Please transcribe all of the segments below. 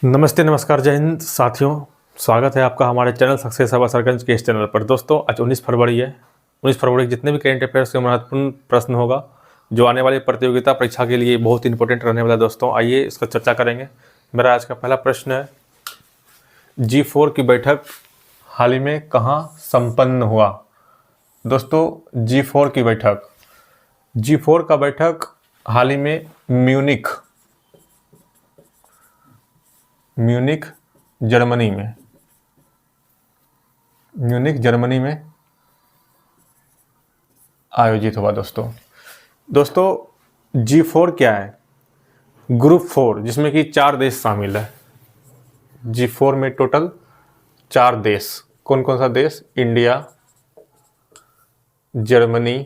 नमस्ते नमस्कार जय हिंद साथियों। स्वागत है आपका हमारे चैनल सक्सेस अब असरगंज के इस चैनल पर। दोस्तों आज 19 फरवरी है। 19 फरवरी जितने भी करेंट अफेयर्स के महत्वपूर्ण प्रश्न होगा जो आने वाली प्रतियोगिता परीक्षा के लिए बहुत इंपॉर्टेंट रहने वाला है। दोस्तों आइए इसका चर्चा करेंगे। मेरा आज का पहला प्रश्न है, G4 की बैठक हाल ही में कहाँ संपन्न हुआ? दोस्तों G4 की बैठक, G4 का बैठक हाल ही में म्यूनिख जर्मनी में आयोजित हुआ। दोस्तों G4 क्या है? ग्रुप 4 जिसमें कि 4 देश शामिल है। G4 में टोटल 4 देश। कौन कौन सा देश? इंडिया, जर्मनी,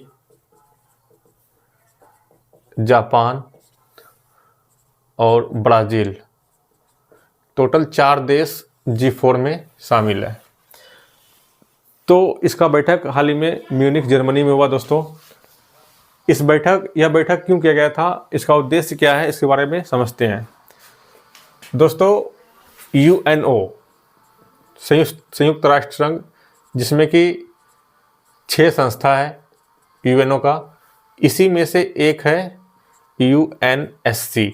जापान और ब्राज़ील। टोटल 4 देश G4 में शामिल है। तो इसका बैठक हाल ही में म्यूनिख जर्मनी में हुआ। दोस्तों यह बैठक क्यों किया गया था, इसका उद्देश्य क्या है, इसके बारे में समझते हैं। दोस्तों UNO संयुक्त राष्ट्र संघ, जिसमें कि 6 संस्था है UNO का, इसी में से एक है UNSC,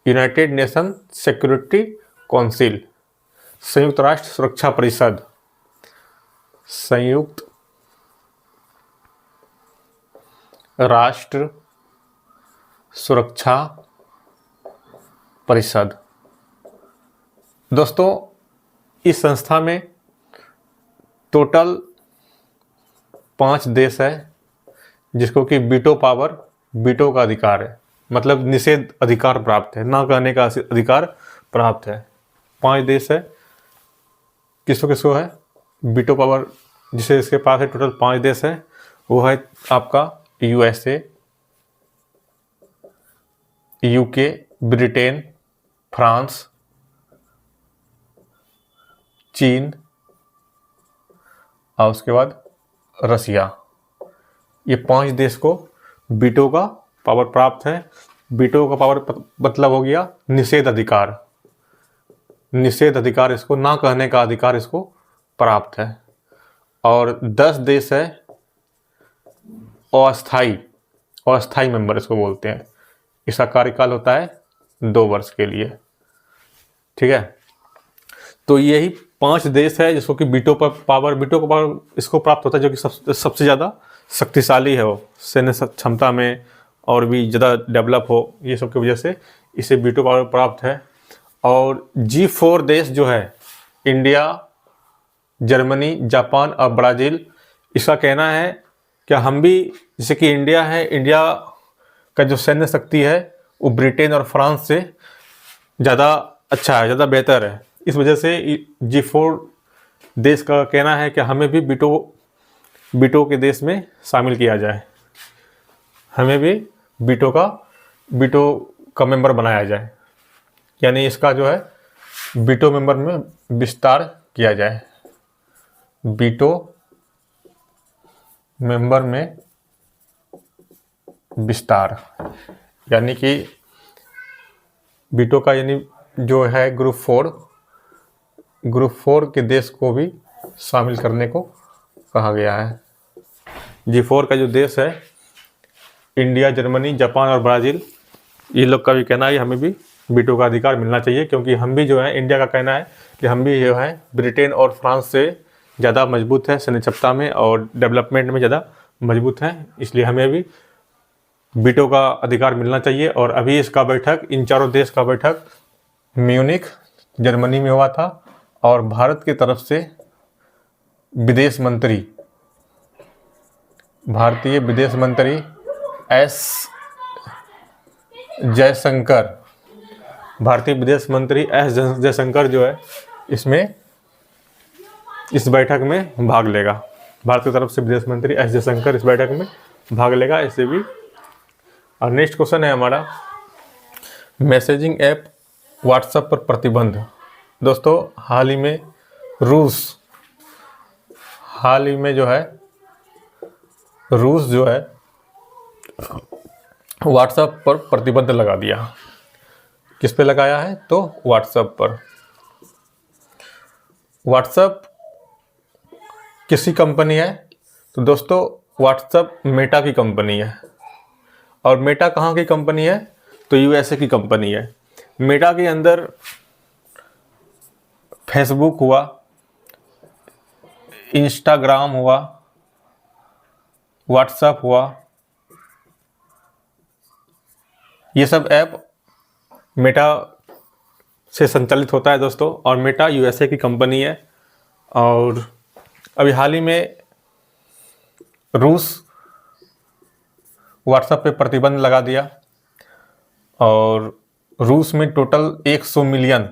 United nation security council, संयुक्त राष्ट्र सुरक्षा परिषद, संयुक्त राष्ट्र सुरक्षा परिषद। दोस्तों इस संस्था में टोटल 5 देश है, जिसको कि वीटो का अधिकार है, मतलब निषेध अधिकार प्राप्त है, ना कहने का अधिकार प्राप्त है। 5 देश है, किसको है वीटो पावर, जिसे इसके पास है। टोटल 5 देश है, वो है आपका USA, UK, ब्रिटेन, फ्रांस, चीन और उसके बाद रसिया। ये 5 देश को वीटो का पावर प्राप्त है। वीटो का पावर मतलब हो गया निषेध अधिकार, इसको ना कहने का अधिकार इसको प्राप्त है। और 10 देश है अस्थाई मेंबर, इसको बोलते हैं। इसका कार्यकाल होता है 2 वर्ष के लिए। ठीक है, तो यही 5 देश है जिसको कि वीटो का पावर इसको प्राप्त होता है, जो कि सबसे ज़्यादा शक्तिशाली है, वो सैन्य क्षमता में और भी ज़्यादा डेवलप हो, ये सब की वजह से इसे वीटो पावर प्राप्त है। और G4 देश जो है इंडिया, जर्मनी, जापान और ब्राज़ील, इसका कहना है कि हम भी, जैसे कि इंडिया है, इंडिया का जो सैन्य शक्ति है वो ब्रिटेन और फ्रांस से ज़्यादा अच्छा है, ज़्यादा बेहतर है। इस वजह से G4 देश का कहना है कि हमें भी वीटो के देश में शामिल किया जाए, हमें भी वीटो का मेंबर बनाया जाए, यानी इसका जो है वीटो मेंबर में विस्तार किया जाए। वीटो मेंबर में विस्तार, यानी कि वीटो का, यानी जो है ग्रुप 4 के देश को भी शामिल करने को कहा गया है। G4 का जो देश है इंडिया, जर्मनी, जापान और ब्राज़ील, ये लोग का भी कहना है हमें भी वीटो का अधिकार मिलना चाहिए, क्योंकि हम भी जो है, इंडिया का कहना है कि हम भी जो है ब्रिटेन और फ्रांस से ज़्यादा मजबूत है सैन्य क्षमता में और डेवलपमेंट में ज़्यादा मजबूत है, इसलिए हमें भी वीटो का अधिकार मिलना चाहिए। और अभी इसका बैठक, इन 4 देश का बैठक म्यूनिख जर्मनी में हुआ था, और भारत की तरफ से भारतीय विदेश मंत्री S जयशंकर जो है इस बैठक में भाग लेगा। भारत की तरफ से विदेश मंत्री S जयशंकर इस बैठक में भाग लेगा, ऐसे भी। और नेक्स्ट क्वेश्चन है हमारा, मैसेजिंग ऐप व्हाट्सएप पर प्रतिबंध। दोस्तों हाल ही में रूस जो है व्हाट्सएप पर प्रतिबंध लगा दिया। किस पे लगाया है? तो व्हाट्सएप पर। व्हाट्सएप किसकी कंपनी है? तो दोस्तों व्हाट्सएप मेटा की कंपनी है। और मेटा कहाँ की कंपनी है? तो यूएसए की कंपनी है। मेटा के अंदर फेसबुक हुआ, इंस्टाग्राम हुआ, व्हाट्सएप हुआ, ये सब ऐप मेटा से संचालित होता है दोस्तों। और मेटा यूएसए की कंपनी है। और अभी हाल ही में रूस व्हाट्सएप पे प्रतिबंध लगा दिया। और रूस में टोटल 100 मिलियन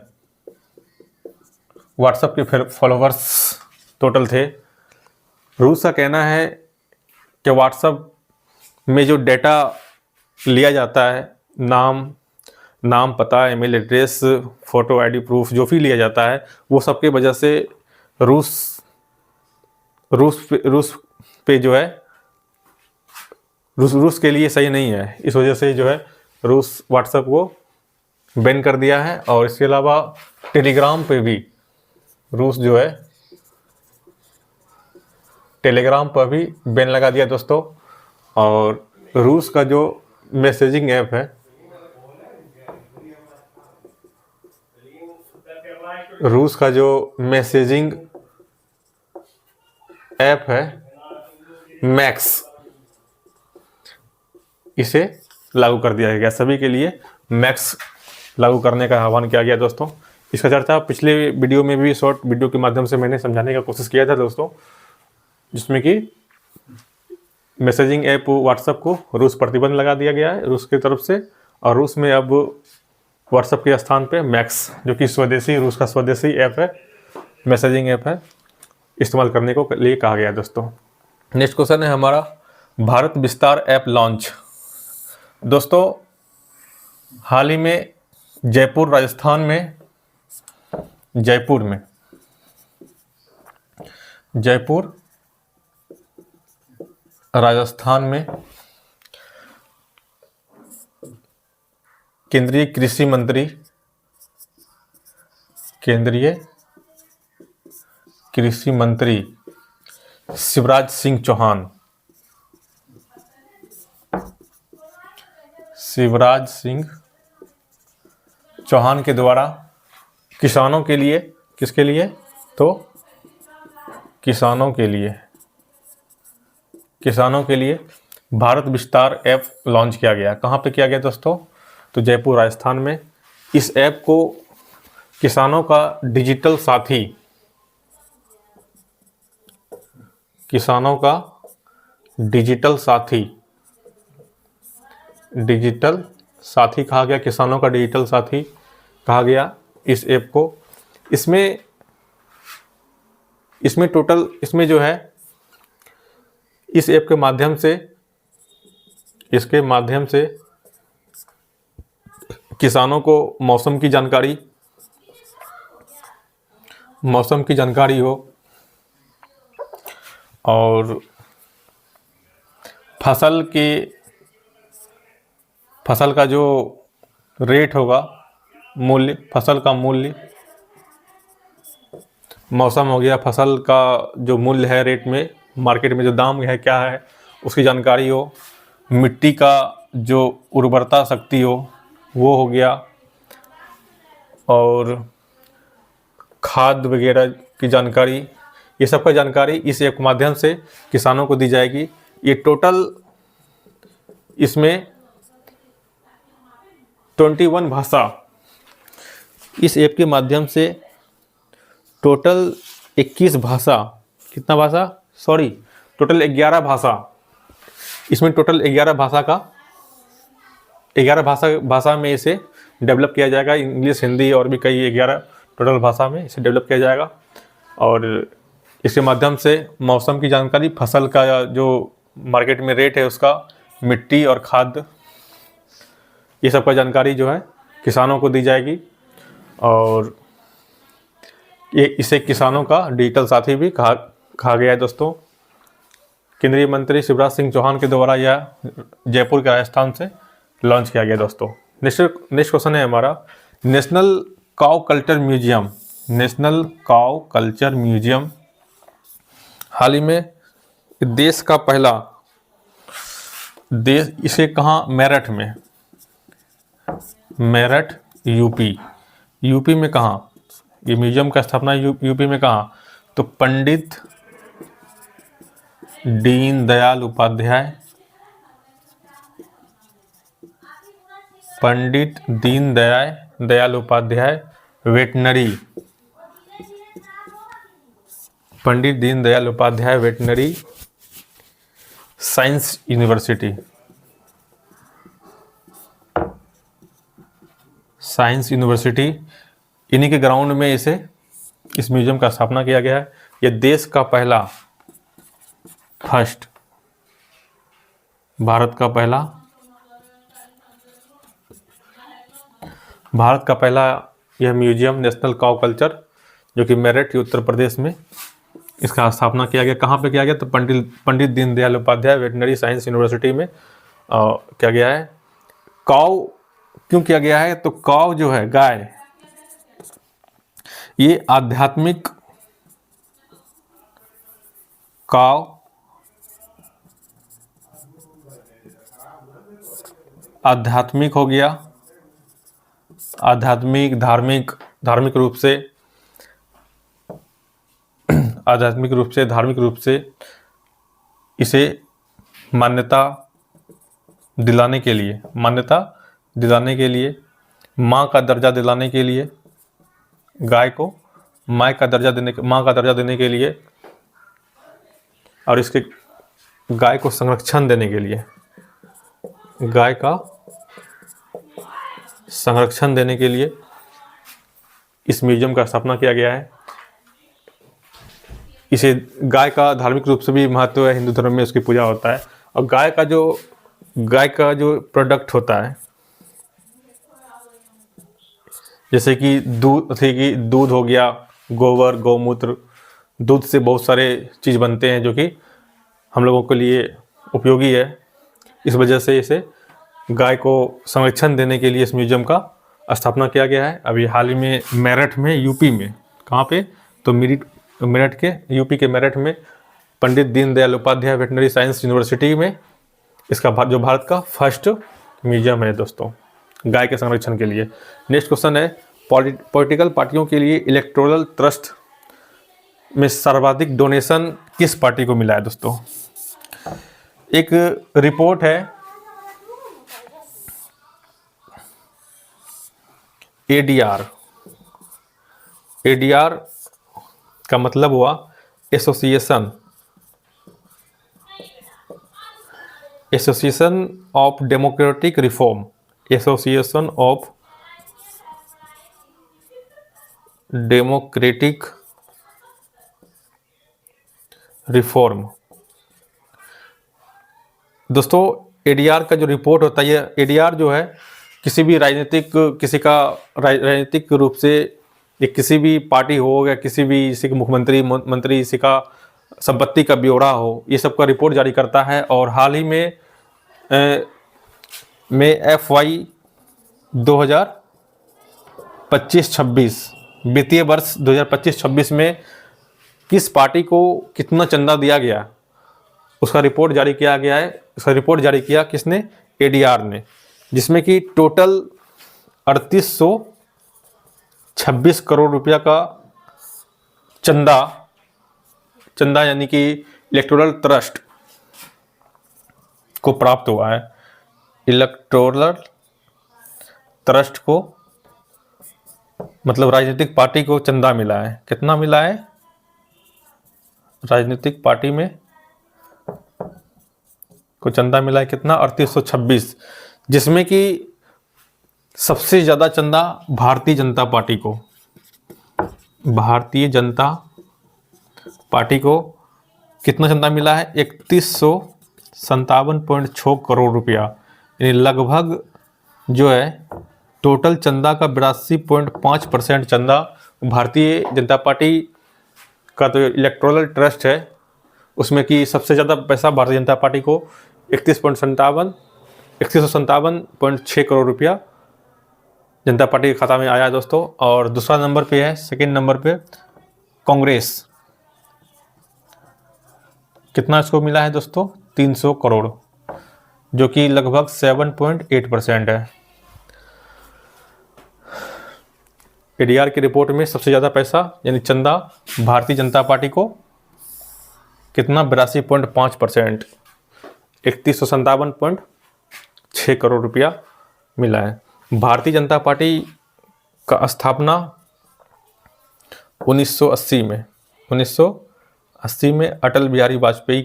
व्हाट्सएप के फॉलोवर्स टोटल थे। रूस का कहना है कि व्हाट्सएप में जो डेटा लिया जाता है, नाम पता, email address, photo ID proof, जो भी लिया जाता है, वो सब की वजह से रूस पे जो है रूस के लिए सही नहीं है। इस वजह से जो है रूस व्हाट्सएप को बैन कर दिया है। और इसके अलावा टेलीग्राम पे भी रूस जो है टेलीग्राम पर भी बैन लगा दिया दोस्तों। और रूस का जो मैसेजिंग ऐप है, रूस का जो मैसेजिंग ऐप है मैक्स, इसे लागू कर दिया गया। सभी के लिए मैक्स लागू करने का आह्वान किया गया दोस्तों। इसका चर्चा पिछले वीडियो में भी शॉर्ट वीडियो के माध्यम से मैंने समझाने का कोशिश किया था दोस्तों, जिसमें कि मैसेजिंग ऐप व्हाट्सएप को रूस प्रतिबंध लगा दिया गया है रूस की तरफ से। और रूस में अब व्हाट्सएप के स्थान पे मैक्स, जो कि स्वदेशी रूस का स्वदेशी ऐप है, मैसेजिंग ऐप है, इस्तेमाल करने को लिए कहा गया है दोस्तों। नेक्स्ट क्वेश्चन है हमारा, भारत विस्तार ऐप लॉन्च। दोस्तों हाल ही में जयपुर राजस्थान में केंद्रीय कृषि मंत्री शिवराज सिंह चौहान के द्वारा किसानों के लिए, किसके लिए? तो किसानों के लिए भारत विस्तार ऐप लॉन्च किया गया। कहाँ पे किया गया दोस्तों? तो जयपुर राजस्थान में। इस ऐप को किसानों का डिजिटल साथी कहा गया, किसानों का डिजिटल साथी कहा गया इस ऐप को। इसमें टोटल, इसमें जो है इस ऐप के माध्यम से किसानों को मौसम की जानकारी हो, और फसल का जो रेट होगा, फसल का मूल्य, मौसम हो गया, फसल का जो मूल्य है, रेट में मार्केट में जो दाम है क्या है, उसकी जानकारी हो, मिट्टी का जो उर्वरता शक्ति हो वो हो गया, और खाद वगैरह की जानकारी, ये सब का जानकारी इस ऐप के माध्यम से किसानों को दी जाएगी। ये टोटल इसमें 21 भाषा, इस ऐप के माध्यम से टोटल 21 भाषा, कितना भाषा? टोटल 11 भाषा, इसमें टोटल 11 भाषा में इसे डेवलप किया जाएगा। इंग्लिश, हिंदी और भी कई 11 टोटल भाषा में इसे डेवलप किया जाएगा। और इसके माध्यम से मौसम की जानकारी, फसल का जो मार्केट में रेट है उसका, मिट्टी और खाद, ये सब का जानकारी जो है किसानों को दी जाएगी। और ये इसे किसानों का डिजिटल साथी भी कहा गया है दोस्तों। केंद्रीय मंत्री शिवराज सिंह चौहान के द्वारा यह जयपुर के राजस्थान से लॉन्च किया गया दोस्तों। नेक्स्ट क्वेश्चन है हमारा, national cow culture museum, national cow culture museum हाल ही में देश का पहला, देश इसे कहाँ, मेरठ में, मेरठ यूपी, यूपी में कहाँ ये म्यूजियम का स्थापना यूपी में कहाँ, तो Pandit Deendayal Upadhyay, Pandit Deendayal Upadhyay veterinary, Pandit Deendayal Upadhyay veterinary science university, science university, इन्हीं के ग्राउंड में इस म्यूजियम का स्थापना किया गया है। यह देश का पहला, फर्स्ट, भारत का पहला यह म्यूजियम नेशनल काउ कल्चर, जो कि मेरठ उत्तर प्रदेश में इसका स्थापना किया गया। कहाँ पे किया गया, तो Pandit Deendayal Upadhyay veterinary science university में किया गया है। काउ क्यों किया गया है, तो काउ जो है, गाय, ये आध्यात्मिक, काउ आध्यात्मिक हो गया, आध्यात्मिक, धार्मिक रूप से, आध्यात्मिक रूप से, धार्मिक रूप से इसे मान्यता दिलाने के लिए, माँ का दर्जा दिलाने के लिए, गाय को माँ का दर्जा देने के लिए, और इसके गाय को संरक्षण देने के लिए, गाय का संरक्षण देने के लिए इस म्यूजियम का स्थापना किया गया है। इसे, गाय का धार्मिक रूप से भी महत्व है, हिंदू धर्म में उसकी पूजा होता है। और गाय का जो प्रोडक्ट होता है, जैसे कि दूध हो गया, गोबर, गौमूत्र, दूध से बहुत सारे चीज़ बनते हैं जो कि हम लोगों के लिए उपयोगी है। इस वजह से इसे, गाय को संरक्षण देने के लिए इस म्यूजियम का स्थापना किया गया है। अभी हाल ही में मेरठ में, यूपी में, कहाँ पे, तो मेरठ के, यूपी के मेरठ में Pandit Deendayal Upadhyay veterinary science university में इसका जो भारत का फर्स्ट म्यूजियम है दोस्तों, गाय के संरक्षण के लिए। नेक्स्ट क्वेश्चन है, पॉलिटिकल पार्टियों के लिए इलेक्टोरल ट्रस्ट में सर्वाधिक डोनेशन किस पार्टी को मिला है दोस्तों? एक रिपोर्ट है एडीआर का मतलब हुआ association of democratic reform, association of democratic reform. दोस्तों, एडीआर का जो रिपोर्ट होता है, ये एडीआर जो है किसी भी राजनीतिक रूप से, या किसी भी पार्टी हो, या किसी के मुख्यमंत्री मंत्री, किसी का संपत्ति का ब्यौरा हो, ये सब का रिपोर्ट जारी करता है। और हाल ही में FY 2025-26 वित्तीय वर्ष 2025-26 में किस पार्टी को कितना चंदा दिया गया, उसका रिपोर्ट जारी किया गया है। उसका रिपोर्ट जारी किया किसने? एडीआर ने, जिसमें कि टोटल 3826 करोड़ रुपया का चंदा यानी कि इलेक्टोरल ट्रस्ट को प्राप्त हुआ है। इलेक्टोरल ट्रस्ट को, मतलब राजनीतिक पार्टी को चंदा मिला है। कितना मिला है राजनीतिक पार्टी में को चंदा मिला है? कितना? 3826, जिसमें कि सबसे ज़्यादा चंदा भारतीय जनता पार्टी को, भारतीय जनता पार्टी को कितना चंदा मिला है? 3157.6 करोड़ रुपया, यानी लगभग जो है टोटल चंदा का 82.5% चंदा भारतीय जनता पार्टी का तो इलेक्टोरल ट्रस्ट है, उसमें कि सबसे ज़्यादा पैसा भारतीय जनता पार्टी को 3157.6 करोड़ रुपया जनता पार्टी के खाता में आया है दोस्तों। और दूसरा नंबर पे है, सेकंड नंबर पे कांग्रेस। कितना इसको मिला है दोस्तों? 300 करोड़, जो कि लगभग 7.8% है। एडीआर की रिपोर्ट में सबसे ज़्यादा पैसा यानी चंदा भारतीय जनता पार्टी को कितना? 82.5%, 3157.6 करोड़ रुपया मिला है। भारतीय जनता पार्टी का स्थापना 1980 में अटल बिहारी वाजपेयी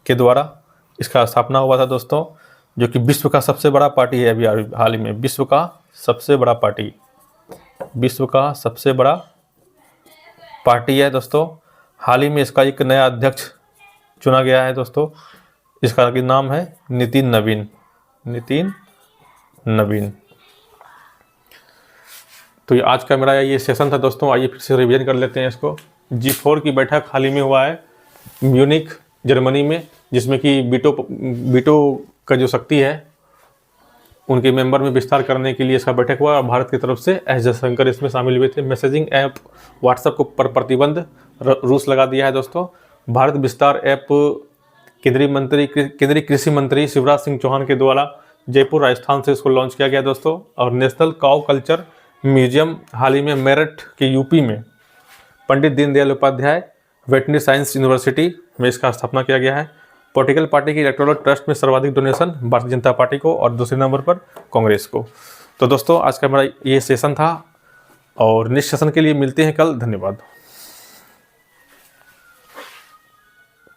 के द्वारा, इसका स्थापना हुआ था दोस्तों, जो कि विश्व का सबसे बड़ा पार्टी है। अभी हाल ही में विश्व का सबसे बड़ा पार्टी है दोस्तों। हाल ही में इसका एक नया अध्यक्ष चुना गया है दोस्तों। इसका नाम है नितिन नवीन। तो ये आज का मेरा ये सेशन था दोस्तों। आइए फिर से रिवीजन कर लेते हैं इसको। G4 की बैठक हाल ही में हुआ है म्यूनिख जर्मनी में, जिसमें कि बीटो का जो शक्ति है उनके मेंबर में विस्तार करने के लिए इसका बैठक हुआ। और भारत की तरफ से एस जयशंकर इसमें शामिल हुए थे। मैसेजिंग ऐप व्हाट्सएप को पर प्रतिबंध रूस लगा दिया है दोस्तों। भारत विस्तार ऐप केंद्रीय कृषि मंत्री शिवराज सिंह चौहान के द्वारा जयपुर राजस्थान से इसको लॉन्च किया गया दोस्तों। और नेशनल काउ कल्चर म्यूजियम हाल ही में मेरठ के यूपी में Pandit Deendayal Upadhyay veterinary science university में इसका स्थापना किया गया है। पॉलिटिकल पार्टी की इलेक्टोरल ट्रस्ट में सर्वाधिक डोनेशन भारतीय जनता पार्टी को और दूसरे नंबर पर कांग्रेस को। तो दोस्तों आज का मेरा ये सेशन था और नेक्स्ट सेशन के लिए मिलते हैं कल। धन्यवाद।